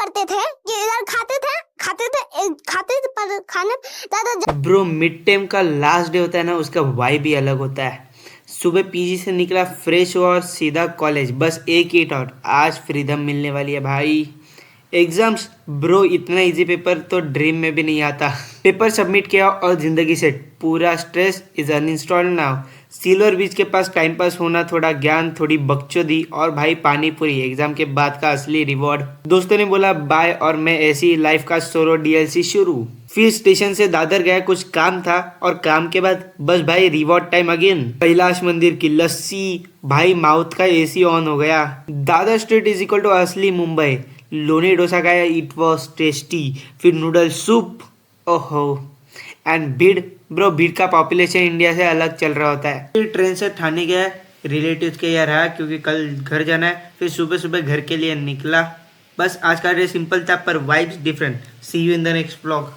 करते थे कि इधर खाते थे पर खाने ज्यादा। ब्रो मिड टाइम का लास्ट डे होता है ना, उसका वाइब भी अलग होता है। सुबह पीजी से निकला, फ्रेश हुआ और सीधा कॉलेज। बस एक ही थॉट, आज फ्रीडम मिलने वाली है भाई। एग्जाम्स ब्रो, इतना इजी पेपर तो ड्रीम में भी नहीं आता। पेपर सबमिट किया और जिंदगी सेट, पूरा stress is uninstalled now. Silver Beach के पास टाइम पास होना, थोड़ा ज्ञान, थोड़ी बकचोदी और भाई पानी पूरी, एग्जाम के बाद का असली रिवॉर्ड। दोस्तों ने बोला बाय और मैं ऐसी लाइफ का सोलो डीएलसी शुरू। फिर स्टेशन से दादर गया, कुछ काम था और काम के बाद बस भाई रिवॉर्ड टाइम अगेन। कैलाश मंदिर की लस्सी, भाई माउथ का एसी ऑन हो गया। Dadar street is equal to असली मुंबई। लोनी डोसा खाया, इट वॉज टेस्टी। फिर नूडल सूप, ओहो। एंड भीड़ ब्रो, भीड़ का पॉपुलेशन इंडिया से अलग चल रहा होता है। फिर ट्रेन से ठाणे गया, रिलेटिव्स के यहाँ रहा क्योंकि कल घर जाना है। फिर सुबह सुबह घर के लिए निकला। बस आज का डे सिंपल था पर vibes different. See you in the next vlog.